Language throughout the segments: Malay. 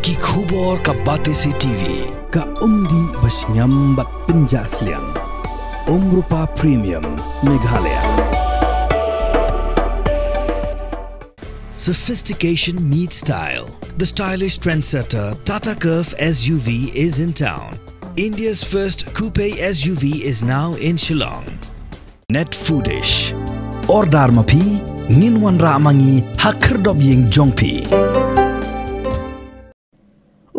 ki khubor ka Batesi TV ka umdi basnyambat penjaslian Umrupa Premium Meghalaya. Sophistication meets style. The stylish trendsetter Tata Curve SUV is in town. India's first coupe SUV is now in Shillong. Net Foodish. Ordar mapi nginwan ramangi hakerdob ying jongpi.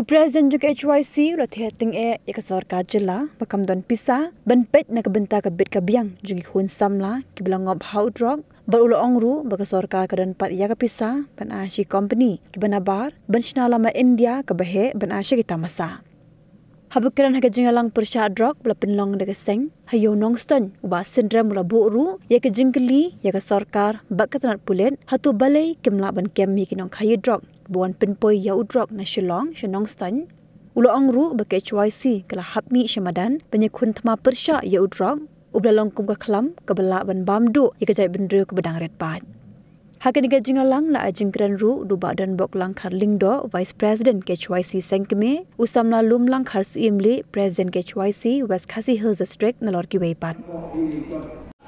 Presiden juga HYC rathiating eka sarkar jilla bakamdon pisa benpet na kabenta kabit kabiang jugi hun samla kibilangob haudrog berulo ongru baka sarkar kadan pat ya kapisa ban ashi company kibanabar ban shinalama India kabahe ban ashi kita masa habukiran haga jingalang persya drog bla pinlong daga seng hayo nongston uba syndrome mula buuru ya ke jingkeli ya ka sarkar bakatanat pulen hatu balai kimla ban kem mi kinong khayi drog buan pinpoi ya udrog na Shillong Nongston ulo ongru baka HYC kala hapmi shamadan penyekun thma persya ya udrog ublalong kum ka khlam kabala ban bamdu ya kajai bendro ke bedang redpat hakaniga jingalang la ajingkran ru duba dan boklang kharlingdo vice president HYC sengkeme usamla lumlang khars imli president HYC West Khasi Hills district nalor ki weipan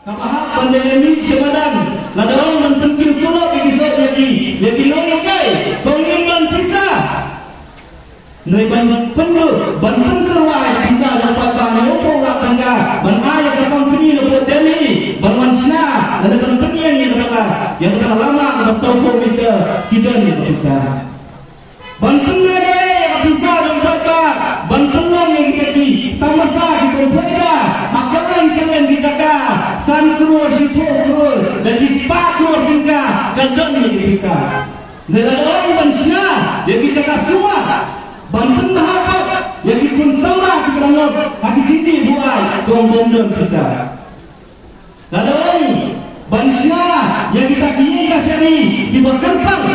kapahak pandemi shamadan ladang man penting tulo bagi jadi nongkai pengimban pisa dari ban pendu ban penserwai pisa dapat ban opo tangga ban ayah ke company dapat Delhi ban wansna dan ban penyen yang kata lama betul komite kita ni pisa ban penlai pisa dapat ban penlong yang kita di tamasa kita peda akalan kalian dijaga san crore sipo crore dan ispa crore tingka kadang ni pisa dalam wansna yang dijaga semua banten tahap yang dikun sama kiberangop hati cinti buai gom-gom pisa dalam wansna yang kita diingat seri kiberkempang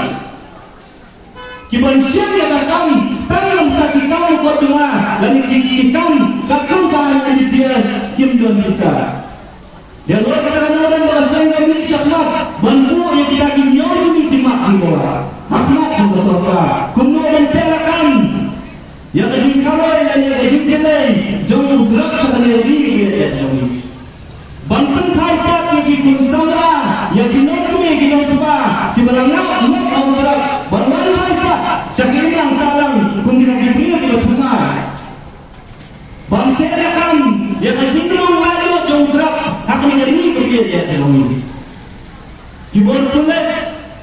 kibansya yang takam tangan kaki kamu berdua dan dikikam kakam tangan di dia kimdon pisa dia luar katakan orang bahasa yang kami syakmat bantu yang kita kinyon ini timak jiwa Ahmad juga sopa kumno menterakan yang kajin kaloi dan yang kajin jelai jauh gerak sekali diri dia jauh banten kaitat yang kikun sama yang kinong kumi kinong tuba kibarangak umat au gerak banman kaitat syakiring talang kum kita diberi ke tunai banterakan yang kajin kinong lalu jauh gerak akan diri dia jauh kibor tulet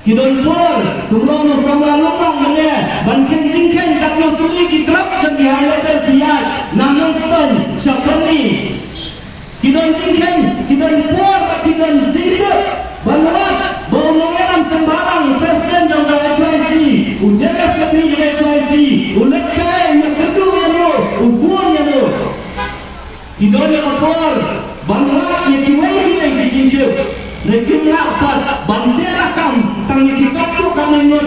kidon pur tumlong sama lomang mene banken jingken takno tuli kitrap segi hayat dia namong ton syapani kidon jingken kidon pur kidon jingke banwat bau mengelam sembarang presiden jangka HYC ujaga sekali juga HYC ulet cai yang kedua lo ukurnya lo kidon yang pur banwat yang kiwai kita jingke Rekim lapat bandera kam tangi kikatu kami nut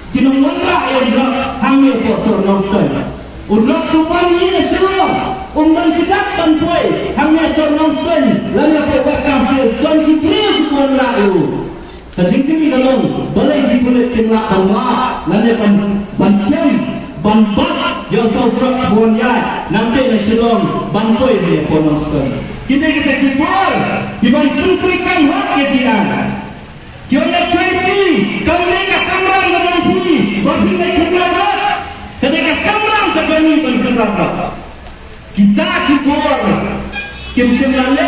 kinong wandra yang drak hamil kosor Nongston udrak supan ini seluruh undan sejak bantuai hamil kosor Nongston lalu apa bakal tuan kipri wandra itu kecingkiri galong balai dipulit kimlak bangwa lalu bantiam banbat yang kau drak buan yai nanti na Shillong bantuai dia Nongston kita kipur diban pentrikan hak ketian kionya Tracy kami ka kamram dengan pui berpindah keberadaan ketika kamram terjadi berkeberadaan kita kipur kim semale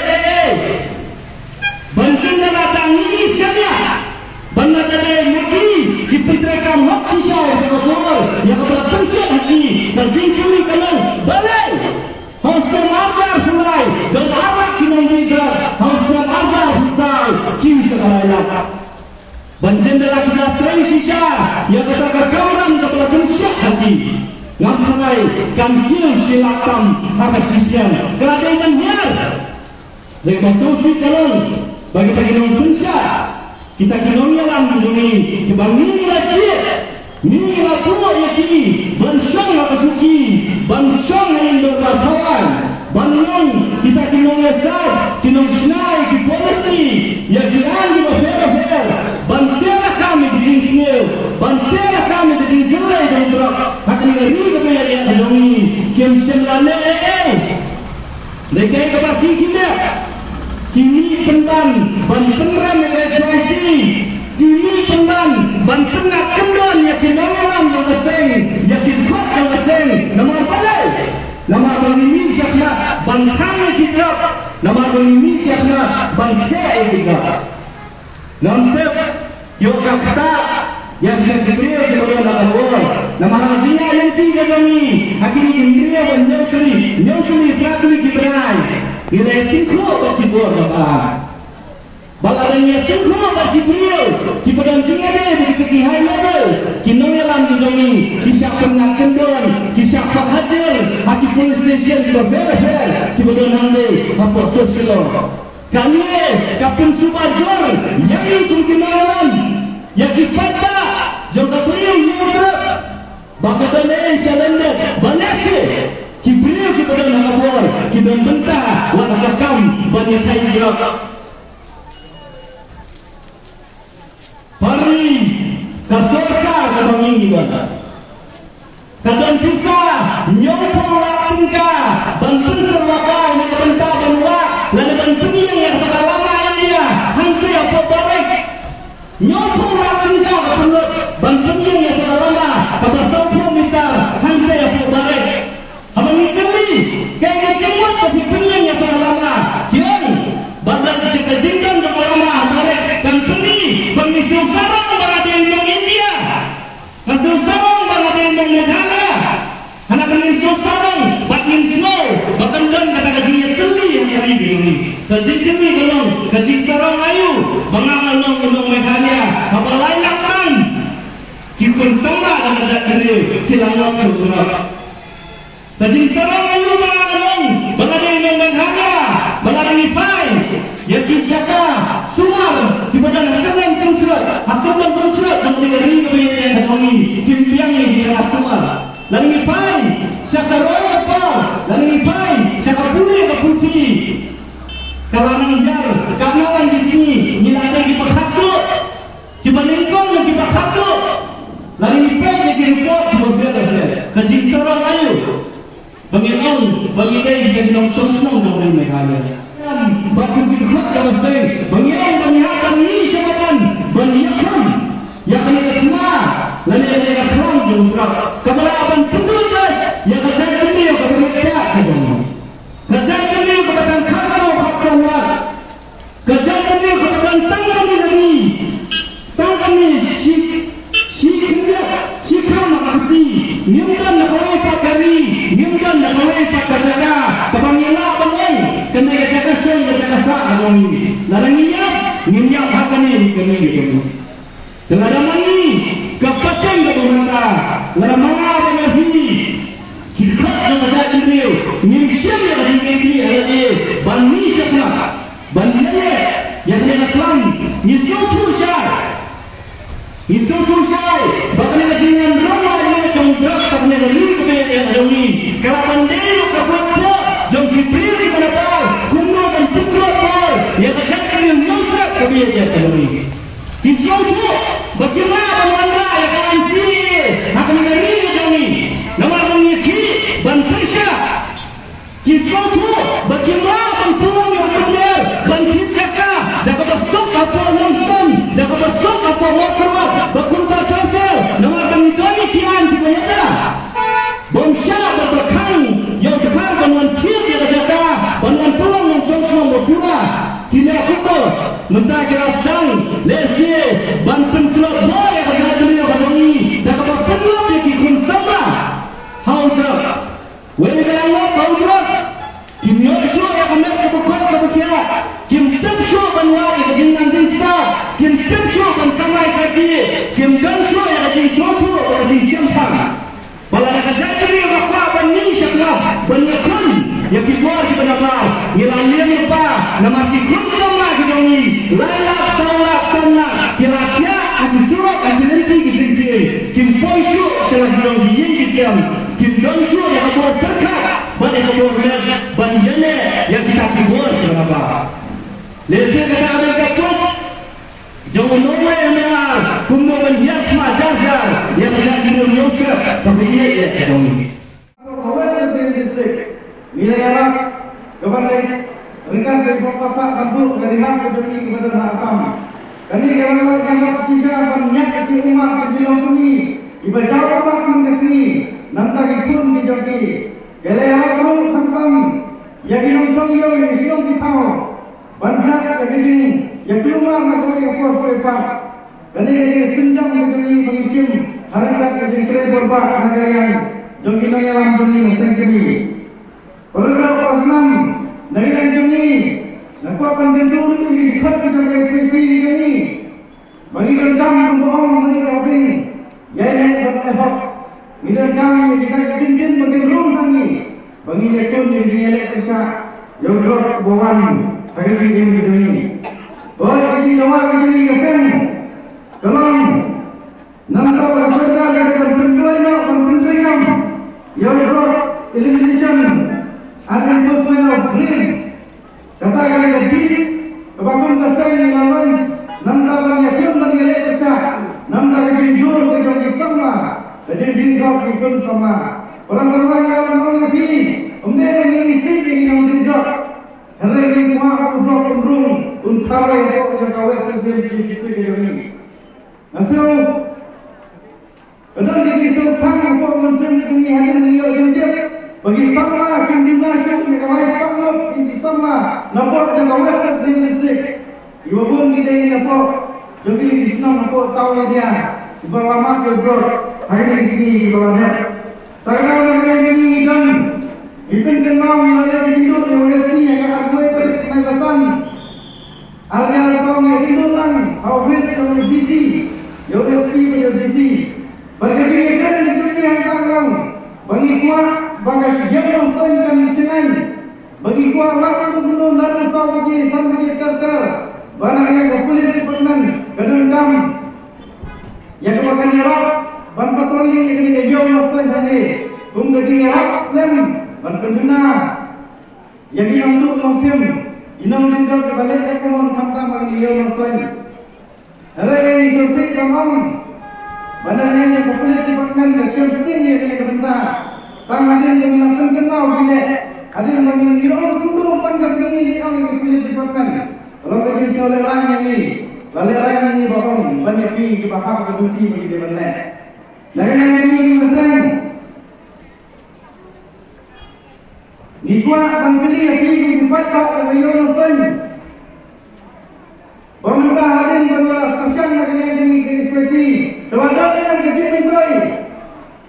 banting datang ini saja bandar ada mati si pentrikan hak sisa kipur yang berpensiun hati terjingkiri kalang balai Hostel ajar sulai dan awak kinong digas hostel ajar hutai kim sekarang banjendela kita train sisa yang kata kamram kepala pensiap hati ngampai kan kil silatam akas sisian keadaan hiar lepas tu kalong bagi kinong pensiap kita kinong yalam ini dibangun lagi ni lapor yaki bansong apa suci bansong yang berkawan banung kita kinong esat kinong snai ki policy ya jiran di fair bantera kami di jinsneu bantera kami di jinjulai jumpa akan ngeri kepada dia dongi kim semale lekai kebaki kita kini pendan ban penran HYC kini pendan ban penat kendon yakin orang yang asing yakin kuat yang asing nama balai nama bangimi siapa ban tangan kita nama bangimi siapa ban kaya kita nanti yo kata yang kedua kepada nama orang nama hajinya yang tiga kami akhirnya indria dan nyokri praktik diberai kira tingku bagi buat balarnya tingku bagi beliau di pedang singa di kekihan ada kinongelan di jongi kisah pernah kendon kisah hajar hati police station di berber di pedang hande apa sosial kami kapten subajor yang itu kinongelan yang dipata juga beliau nyuruh bakal selender balasi beliau kepada nama buat kita mentah wakakam banyak hijrah pari kasorka kadang ini kadang pisah nyopong latingka bantu serwakai nak bentah benua lalu bantu yang tak lama India hantu apa balik nyopong latingka perlu bantu yang tak lama kabasau meter hantu apa balik abang ikeli kayak jemut tapi penyang yang tak lama kian badal jengkan tak lama balik dan peni bangisi sarang berada di India hasil sarang berada di Meghalaya anak bangisi sarang batin snow bahkan dan kata kajinya teli yang hari ini kaji teli kalau kaji sarang ayu bangangan undang Meghalaya apa lain akan kikun sama dengan jadil kilangap surat kaji sarang ayu bangangan berada di Meghalaya berada di Pai yang dijaga sumar di badan kalian tersurat akan tersurat yang negeri kebanyakan ekonomi kimpiang yang dijaga sumar lalu di Pai syakaroi apa lalu di Pai syakapuli ke putih kalangan jar kalangan di sini nilai di perhatu di balingkong di perhatu lalu di Pai yang report di beberapa kaji sarang ayu bagi orang bagi dia jadi nong-nong dari Meghalaya bagi kita kalau saya bagi orang menyiapkan ni syabatan menyiapkan yang kena semua lalu yang kena kelam jumlah kepada abang penduduk yang kerja ini yang kata mereka kerja ini kepada kasau kerja ini kepada tangan ini tangan ini si kama kahti nimdan na kawai pakari nimdan na kawai pakajaga kabangila bangun kena jaga song jaga sa anong larangiyap ngiyap hakani kami dengan mani kapateng ke pemerintah lamanga benafi kita jaga diri nimsyam yang tinggi ada bani siapa bani yang kena kelam nisutu syar Isutu syai, bakal dengan rumah ini jongdrak sabnya dari kebanyakan demi. Kalau pandai kabuat pun, jong kipril di mana tahu, kuno dan tuklot pun, yang kejadian yang jongdrak kebanyakan demi. Isutu, bagaimana anda yang akan sih, akan dari demi. Nama mengiki, ban persya. Isutu, bagaimana bantuan yang benar, bantuan cakap, dah kebetul apa nonton, dah kebetul apa motor. Bakunta tertel, nama kami doni tian semuanya. Bangsa berkang, yang berkang bantuan tiap dia jaga, bantuan pulang mencongkong berpura. Tidak kudo, mentah keras dang, lesie, bantuan kelab boy yang kerja dunia badongi, dah kabar penuh lagi kun sama. Haudrak, wei berangat haudrak. Kim Yosho yang amer kebukuan kebukiat, Kim Tempsho banwari kejingan dinsta, Kim Tempsho ban kamai kaji, Kim Gansho yang kajing sotu, kajing siampang. Bala nak jadi rakwa ban ni syaklah, ban yakun yang kibuar di benabar, ngilalian apa, nama kikun sama kidongi, lalak sama, kilacia aku surat aku nanti kisah Kim Poisho salah kidongi yang kisah, Kim Gansho yang kabuar terkat. Bani kabur bani jane yang kita kibur kenapa? Lesen kata ada kaput, jangan nomor yang merah, kumno ban yang majar yang menjadi menyuka sebenarnya ya ekonomi. Kawan sendiri nilai apa? Kepada rekan dari Bapak Kampung dari hak kecuali kepada Asam. Kami kalau yang sisa banyak di umat di bilang ini dibaca umat mengkesini nanti dikun dijoki. Kalau aku hantam yang dilangsung yang siang ditau banyak yang keluar nak yang pos pepak. Kami senjang kecuali mengisim harakat kecuali berbat negara yang joki noya lam joki mesin kini. Kalau pasnam dari yang joki nak akan tentu ikat kecuali ekspresi ini. Bagi rendam bohong bagi kawin, jadi berefek. Bila kami kita kitin makin rumah ni, bagi lekun yang dielek kesah, yang drop bawan hari ini. Boleh ini lawan ini kesen. Kalau nampak bersaudara dengan penjualnya, penjualan, yang drop elimination and enforcement of green. Katakan yang kecil, kebangun kesen yang lawan. Nampak banyak film menilai kesah, nampak kejunjur kejunjur sama, kejunjur kejunjur sama. Orang orang yang orang lebih, mereka mengisi yang dijak. Hari ini kuah udrak undrung, untara yang kawat kesehatan kisah ini. Nasib, kadang di kisah tang apa musim ini hari ini jujur. Bagi sama kim dinasuk yang kawat kawat ini sama, nampak yang kawat kesehatan kisah. Ibu pun kita ini apa? Jadi di sini apa tahu dia? Berlama ke bro, hari ini sini berada. Sekarang yang ini kan, ipin kenal yang ada di hidup yang ini yang aku itu naik pesan. Arya song yang hidup lang, awet yang busy, yang SP yang busy. Berkali kan di dunia yang kagam, bagi kuat bagas yang nonton kami senang, bagi kuat lalu belum lalu sahaja sampai terter. Banyak yang berkulit di permen, kedendam, yang kemakan Iraq, ban patroli yang kena jauh nafas saja, gaji Iraq lem, ban pendena, yang untuk mungkin, inang tidak kebalik ekonomi hantam bagi jauh nafas. Hari selesai kawan, banyak yang berkulit di permen, kesian tinggi yang kena bentar, tang hadir mengelakkan kenal bilik, hadir mengelakkan dulu pangkas ini yang berkulit di permen. Kalau kerja oleh orang ini, lalu orang ini bohong, banyak pi kebakar keduti bagi dia benar. Lain yang ini pesan, dibuat pembeli pi dibuat tak kebayang pesan. Pemerintah hadir menolak kesan lagi yang ini ekspresi. Terhadap yang kerja menteri,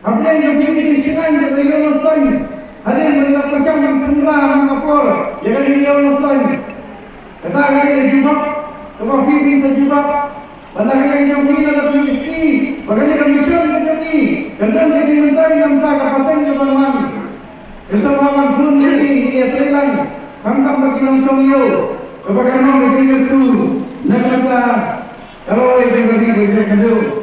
apa yang kerja di sini kebayang pesan. Hadir menolak kesan pemerintah mengapor, yang kebayang pesan. Kata kali jumpa, kalau pimpin sejumpa, pada kali yang jumpa ada PSI, bagaimana komisen menjadi, dan jadi menteri yang tak kapten keberman. Kesemuaan pun ini dia telan, hantam bagi langsung yo, kepada mana dia itu, nak kata kalau itu beri kerja kedua.